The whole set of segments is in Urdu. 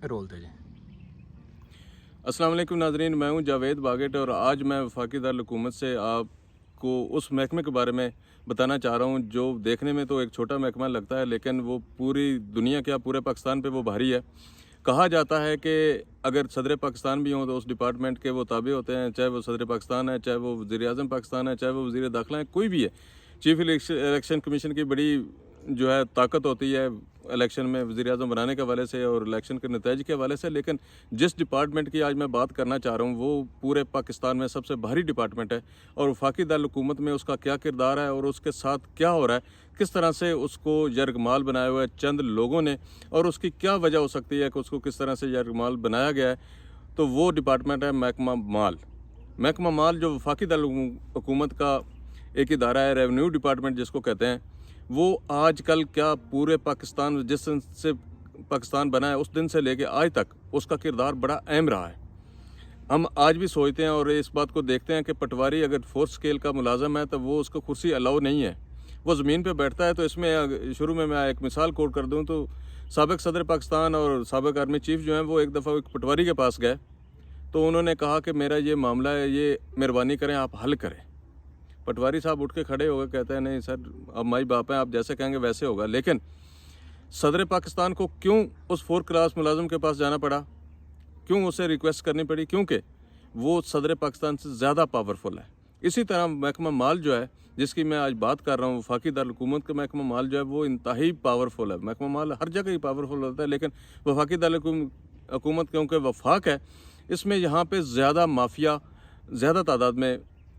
رول دے جائیں۔ السلام علیکم ناظرین، میں ہوں جاوید باگٹ اور آج میں وفاقی دارالحکومت سے آپ کو اس محکمے کے بارے میں بتانا چاہ رہا ہوں جو دیکھنے میں تو ایک چھوٹا محکمہ لگتا ہے، لیکن وہ پوری دنیا کیا پورے پاکستان پہ وہ بھاری ہے۔ کہا جاتا ہے کہ اگر صدر پاکستان بھی ہوں تو اس ڈپارٹمنٹ کے وہ تابع ہوتے ہیں، چاہے وہ صدر پاکستان ہے، چاہے وہ وزیر اعظم پاکستان ہے، چاہے وہ وزیر داخلہ ہے، کوئی بھی ہے۔ چیف الیکشن کمیشن کی بڑی جو ہے طاقت ہوتی ہے الیکشن میں وزیر اعظم بنانے کے حوالے سے اور الیکشن کے نتائج کے حوالے سے، لیکن جس ڈپارٹمنٹ کی آج میں بات کرنا چاہ رہا ہوں وہ پورے پاکستان میں سب سے بھاری ڈپارٹمنٹ ہے، اور وفاقی دارالحکومت میں اس کا کیا کردار ہے اور اس کے ساتھ کیا ہو رہا ہے، کس طرح سے اس کو یرغمال بنایا ہوا ہے چند لوگوں نے، اور اس کی کیا وجہ ہو سکتی ہے کہ اس کو کس طرح سے یرغمال بنایا گیا ہے، تو وہ ڈپارٹمنٹ ہے محکمہ مال۔ محکمہ مال جو وفاقی دارالحکومت کا ایک ادارہ ہے، ریونیو ڈپارٹمنٹ جس کو کہتے ہیں، وہ آج کل کیا پورے پاکستان جس دن سے پاکستان بنا ہے اس دن سے لے کے آج تک اس کا کردار بڑا اہم رہا ہے۔ ہم آج بھی سوچتے ہیں اور اس بات کو دیکھتے ہیں کہ پٹواری اگر فورتھ اسکیل کا ملازم ہے تو وہ اس کو کرسی الاؤ نہیں ہے، وہ زمین پہ بیٹھتا ہے۔ تو اس میں شروع میں ایک مثال کوٹ کر دوں تو سابق صدر پاکستان اور سابق آرمی چیف جو ہیں وہ ایک دفعہ ایک پٹواری کے پاس گئے، تو انہوں نے کہا کہ میرا یہ معاملہ ہے، یہ مہربانی کریں آپ حل کریں۔ پٹواری صاحب اٹھ کے کھڑے ہو گئے، کہتے ہیں نہیں سر، اب مائی باپ ہیں، آپ جیسے کہیں گے ویسے ہوگا۔ لیکن صدر پاکستان کو کیوں اس 4 کلاس ملازم کے پاس جانا پڑا، کیوں اسے ریکویسٹ کرنی پڑی؟ کیونکہ وہ صدر پاکستان سے زیادہ پاورفل ہے۔ اسی طرح محکمہ مال جو ہے جس کی میں آج بات کر رہا ہوں، وفاقی دارالحکومت کا محکمہ مال جو ہے وہ انتہائی پاورفل ہے۔ محکمہ مال ہر جگہ ہی پاورفل ہوتا ہے، لیکن وفاقی دارالحکومت کیونکہ وفاق ہے، اس میں یہاں پہ زیادہ مافیا زیادہ تعداد میں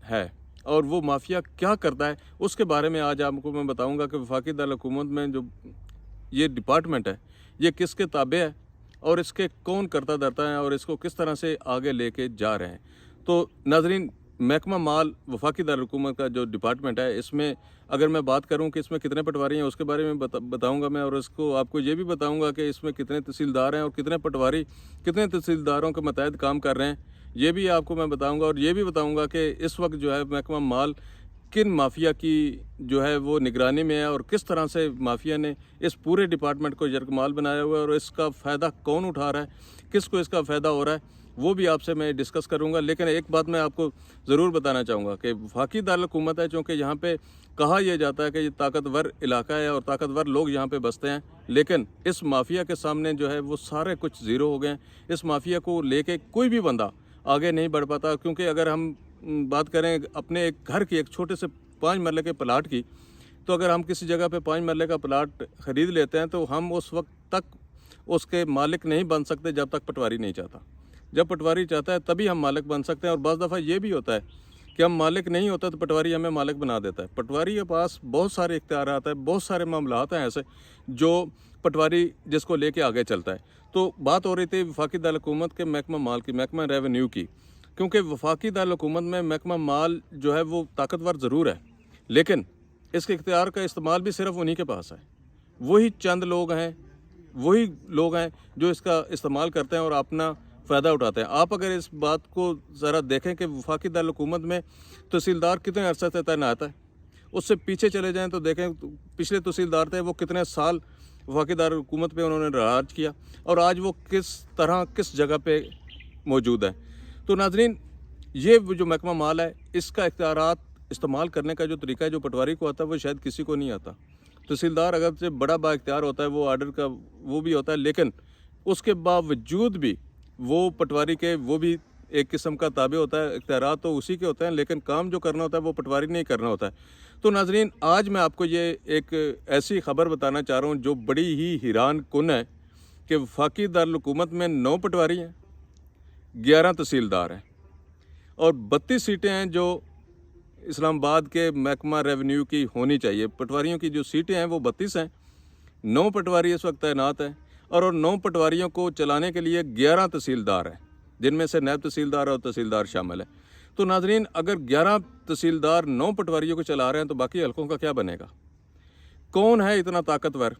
ہے، اور وہ مافیا کیا کرتا ہے اس کے بارے میں آج آپ کو میں بتاؤں گا کہ وفاقی دارالحکومت میں جو یہ ڈپارٹمنٹ ہے یہ کس کے تابع ہے اور اس کے کون کرتا دھرتا ہے اور اس کو کس طرح سے آگے لے کے جا رہے ہیں۔ تو ناظرین، محکمہ مال وفاقی دارالحکومت کا جو ڈپارٹمنٹ ہے، اس میں اگر میں بات کروں کہ اس میں کتنے پٹواری ہیں اس کے بارے میں بتاؤں گا میں، اور اس کو آپ کو یہ بھی بتاؤں گا کہ اس میں کتنے تحصیلدار ہیں اور کتنے پٹواری کتنے تحصیلداروں کے متحد کام کر رہے ہیں، یہ بھی آپ کو میں بتاؤں گا۔ اور یہ بھی بتاؤں گا کہ اس وقت جو ہے محکمہ مال کن مافیا کی جو ہے وہ نگرانی میں ہے اور کس طرح سے مافیا نے اس پورے ڈپارٹمنٹ کو یرغمال بنایا ہوا ہے، اور اس کا فائدہ کون اٹھا رہا ہے، کس کو اس کا فائدہ ہو رہا ہے، وہ بھی آپ سے میں ڈسکس کروں گا۔ لیکن ایک بات میں آپ کو ضرور بتانا چاہوں گا کہ وفاقی دارالحکومت ہے، چونکہ یہاں پہ کہا یہ جاتا ہے کہ یہ طاقتور علاقہ ہے اور طاقتور لوگ یہاں پہ بستے ہیں، لیکن اس مافیا کے سامنے جو ہے وہ سارے کچھ زیرو ہو گئے ہیں۔ اس مافیا کو لے کے کوئی بھی بندہ آگے نہیں بڑھ پاتا، کیونکہ اگر ہم بات کریں اپنے ایک گھر کی، ایک چھوٹے سے 5 مرلے کے پلاٹ کی، تو اگر ہم کسی جگہ پہ 5 مرلے کا پلاٹ خرید لیتے ہیں تو ہم اس وقت تک اس کے مالک نہیں بن سکتے جب تک پٹواری نہیں چاہتا۔ جب پٹواری چاہتا ہے تبھی ہم مالک بن سکتے ہیں، اور بعض دفعہ یہ بھی ہوتا ہے کہ ہم مالک نہیں ہوتا تو پٹواری ہمیں مالک بنا دیتا ہے۔ پٹواری کے پاس بہت سارے اختیارات ہیں، بہت سارے معاملات ہیں ایسے جو پٹواری جس کو لے کے آگے چلتا ہے۔ تو بات ہو رہی تھی وفاقی دارالحکومت کے محکمہ مال کی، محکمہ ریونیو کی، کیونکہ وفاقی دارالحکومت میں محکمہ مال جو ہے وہ طاقتور ضرور ہے، لیکن اس کے اختیار کا استعمال بھی صرف انہی کے پاس ہے۔ وہی چند لوگ ہیں، وہی لوگ ہیں جو اس کا استعمال کرتے ہیں اور اپنا فائدہ اٹھاتے ہیں۔ آپ اگر اس بات کو ذرا دیکھیں کہ وفاقی دارالحکومت میں تحصیلدار کتنے عرصے سے تعینات ہے، اس سے پیچھے چلے جائیں تو دیکھیں پچھلے تحصیلدار تھے وہ کتنے سال وفاقی دارالحکومت پہ انہوں نے راج کیا، اور آج وہ کس طرح کس جگہ پہ موجود ہے۔ تو ناظرین، یہ جو محکمہ مال ہے اس کا اختیارات استعمال کرنے کا جو طریقہ ہے جو پٹواری کو آتا ہے وہ شاید کسی کو نہیں آتا۔ تحصیلدار اگر سے بڑا با اختیار ہوتا ہے، وہ آرڈر کا وہ بھی ہوتا ہے، لیکن اس کے باوجود بھی وہ پٹواری کے وہ بھی ایک قسم کا تابع ہوتا ہے۔ اختیارات تو اسی کے ہوتے ہیں، لیکن کام جو کرنا ہوتا ہے وہ پٹواری نہیں کرنا ہوتا ہے۔ تو ناظرین، آج میں آپ کو یہ ایک ایسی خبر بتانا چاہ رہا ہوں جو بڑی ہی حیران کن ہے کہ وفاقی دارالحکومت میں 9 پٹواری ہیں، 11 تحصیلدار ہیں، اور 32 سیٹیں ہیں جو اسلام آباد کے محکمہ ریونیو کی ہونی چاہیے۔ پٹواریوں کی جو سیٹیں ہیں وہ 32 ہیں، 9 پٹواری اس وقت تعینات ہیں، اور 9 پٹواریوں کو چلانے کے لیے 11 تحصیلدار ہیں، جن میں سے نائب تحصیلدار اور تحصیلدار شامل ہیں۔ تو ناظرین، اگر 11 تحصیلدار 9 پٹواریوں کو چلا رہے ہیں تو باقی حلقوں کا کیا بنے گا؟ کون ہے اتنا طاقتور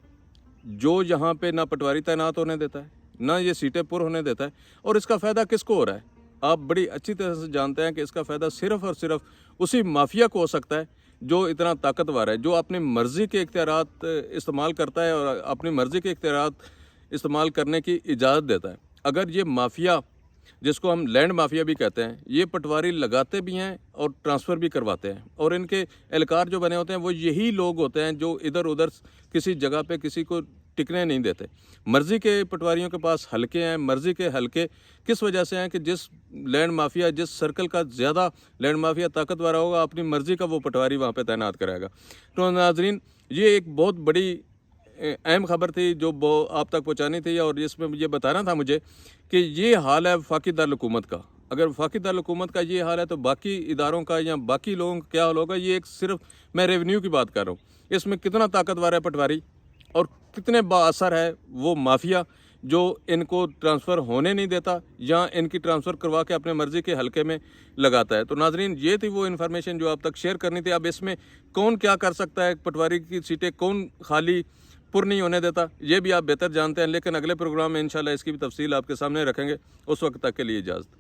جو یہاں پہ نہ پٹواری تعینات ہونے دیتا ہے، نہ یہ سیٹیں پر ہونے دیتا ہے، اور اس کا فائدہ کس کو ہو رہا ہے؟ آپ بڑی اچھی طرح سے جانتے ہیں کہ اس کا فائدہ صرف اور صرف اسی مافیا کو ہو سکتا ہے جو اتنا طاقتور ہے، جو اپنی مرضی کے اختیارات استعمال کرتا ہے اور اپنی مرضی کے اختیارات استعمال کرنے کی اجازت دیتا ہے۔ اگر یہ مافیا، جس کو ہم لینڈ مافیا بھی کہتے ہیں، یہ پٹواری لگاتے بھی ہیں اور ٹرانسفر بھی کرواتے ہیں، اور ان کے اہلکار جو بنے ہوتے ہیں وہ یہی لوگ ہوتے ہیں جو ادھر ادھر کسی جگہ پہ کسی کو ٹکنے نہیں دیتے۔ مرضی کے پٹواریوں کے پاس حلقے ہیں، مرضی کے حلقے کس وجہ سے ہیں کہ جس لینڈ مافیا، جس سرکل کا زیادہ لینڈ مافیا طاقتور ہوگا، اپنی مرضی کا وہ پٹواری وہاں پہ تعینات کرائے گا۔ تو ناظرین، یہ ایک بہت بڑی اہم خبر تھی جو آپ تک پہنچانی تھی، اور اس میں یہ بتانا تھا مجھے کہ یہ حال ہے وفاقی دارالحکومت کا۔ اگر وفاقی دارالحکومت کا یہ حال ہے تو باقی اداروں کا یا باقی لوگوں کا کیا حال ہوگا؟ یہ ایک صرف میں ریونیو کی بات کر رہا ہوں، اس میں کتنا طاقتور ہے پٹواری اور کتنے با اثر ہے وہ مافیا جو ان کو ٹرانسفر ہونے نہیں دیتا یا ان کی ٹرانسفر کروا کے اپنے مرضی کے حلقے میں لگاتا ہے۔ تو ناظرین، یہ تھی وہ انفارمیشن جو آپ تک شیئر کرنی تھی۔ اب اس میں کون کیا کر سکتا ہے، پٹواری کی سیٹیں کون خالی پر نہیں ہونے دیتا، یہ بھی آپ بہتر جانتے ہیں، لیکن اگلے پروگرام میں انشاءاللہ اس کی بھی تفصیل آپ کے سامنے رکھیں گے۔ اس وقت تک کے لیے اجازت۔